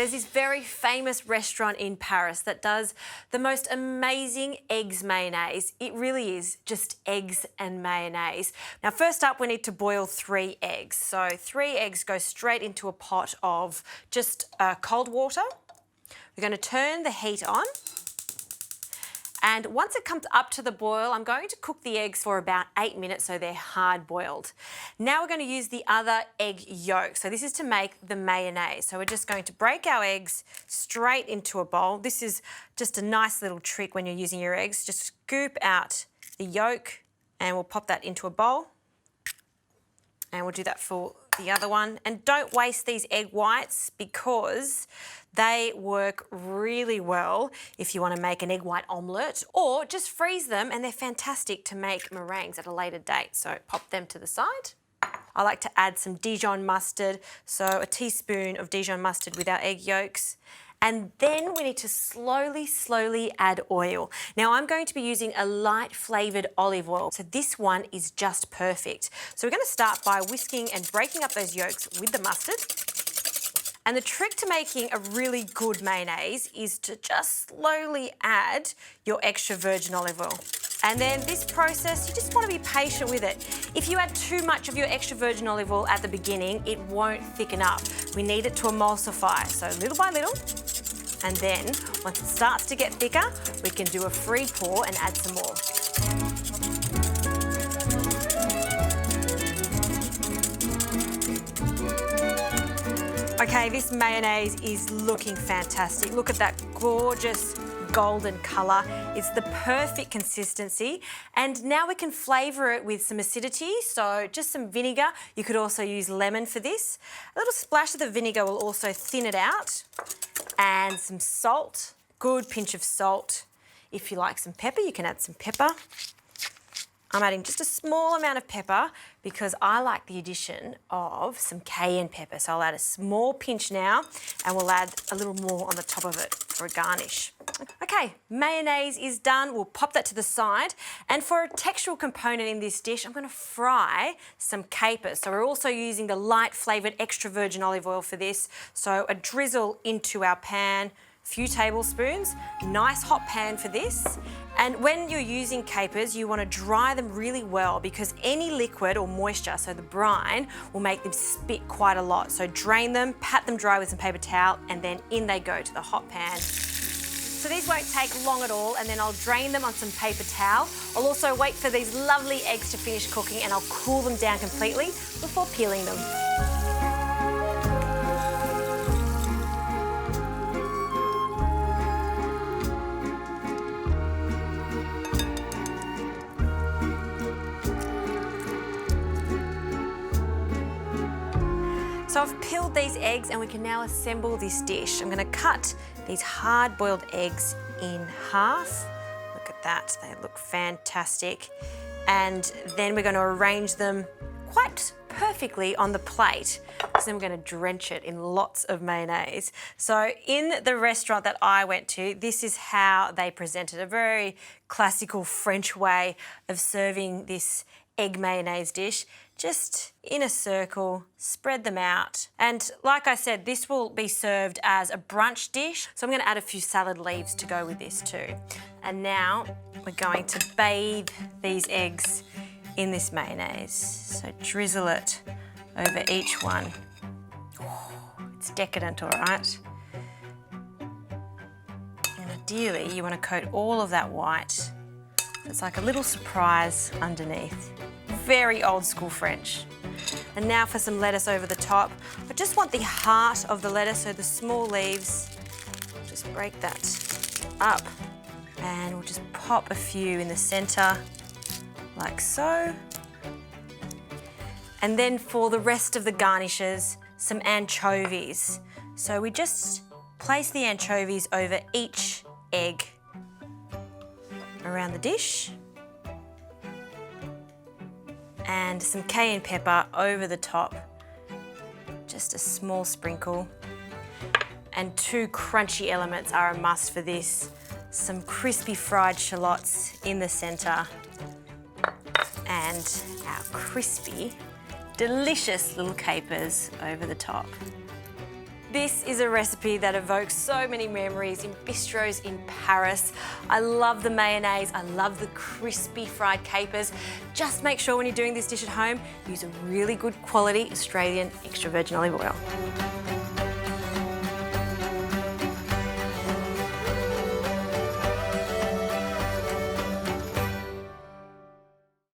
There's this very famous restaurant in Paris that does the most amazing eggs mayonnaise. It really is just eggs and mayonnaise. Now, first up, we need to boil 3 eggs. So 3 eggs go straight into a pot of just cold water. We're going to turn the heat on. And once it comes up to the boil, I'm going to cook the eggs for about 8 minutes so they're hard boiled. Now we're going to use the other egg yolk. So this is to make the mayonnaise. So we're just going to break our eggs straight into a bowl. This is just a nice little trick when you're using your eggs. Just scoop out the yolk and we'll pop that into a bowl. And we'll do that for the other one. And don't waste these egg whites because they work really well if you want to make an egg white omelette, or just freeze them and they're fantastic to make meringues at a later date. So pop them to the side. I like to add some Dijon mustard, so a teaspoon of Dijon mustard with our egg yolks. And then we need to slowly add oil. Now I'm going to be using a light flavoured olive oil, so this one is just perfect. So we're going to start by whisking and breaking up those yolks with the mustard. And the trick to making a really good mayonnaise is to just slowly add your extra virgin olive oil. And then this process, you just want to be patient with it. If you add too much of your extra virgin olive oil at the beginning, it won't thicken up. We need it to emulsify, so little by little. And then, once it starts to get thicker, we can do a free pour and add some more. Okay, this mayonnaise is looking fantastic. Look at that gorgeous golden colour. It's the perfect consistency. And now we can flavour it with some acidity, so just some vinegar. You could also use lemon for this. A little splash of the vinegar will also thin it out. And some salt, good pinch of salt. If you like some pepper, you can add some pepper. I'm adding just a small amount of pepper because I like the addition of some cayenne pepper. So I'll add a small pinch now and we'll add a little more on the top of it for a garnish. Okay, mayonnaise is done. We'll pop that to the side. And for a textural component in this dish, I'm going to fry some capers. So we're also using the light flavoured extra virgin olive oil for this. So a drizzle into our pan, few tablespoons, nice hot pan for this. And when you're using capers, you want to dry them really well because any liquid or moisture, so the brine, will make them spit quite a lot. So drain them, pat them dry with some paper towel, and then in they go to the hot pan. So these won't take long at all, and then I'll drain them on some paper towel. I'll also wait for these lovely eggs to finish cooking and I'll cool them down completely before peeling them. So I've peeled these eggs and we can now assemble this dish. I'm going to cut these hard-boiled eggs in half. Look at that, they look fantastic. And then we're going to arrange them quite perfectly on the plate because then we're going to drench it in lots of mayonnaise. So in the restaurant that I went to, this is how they presented, a very classical French way of serving this egg mayonnaise dish. Just in a circle, spread them out. And like I said, this will be served as a brunch dish. So I'm going to add a few salad leaves to go with this too. And now we're going to bathe these eggs in this mayonnaise. So drizzle it over each one. Oh, it's decadent, all right? And ideally, you want to coat all of that white. So it's like a little surprise underneath. Very old school French. And now for some lettuce over the top. I just want the heart of the lettuce, so the small leaves. Just break that up and we'll just pop a few in the centre like so. And then for the rest of the garnishes, some anchovies. So we just place the anchovies over each egg around the dish. And some cayenne pepper over the top, just a small sprinkle. And 2 crunchy elements are a must for this. Some crispy fried shallots in the centre and our crispy, delicious little capers over the top. This is a recipe that evokes so many memories in bistros in Paris. I love the mayonnaise, I love the crispy fried capers. Just make sure when you're doing this dish at home, use a really good quality Australian extra virgin olive oil.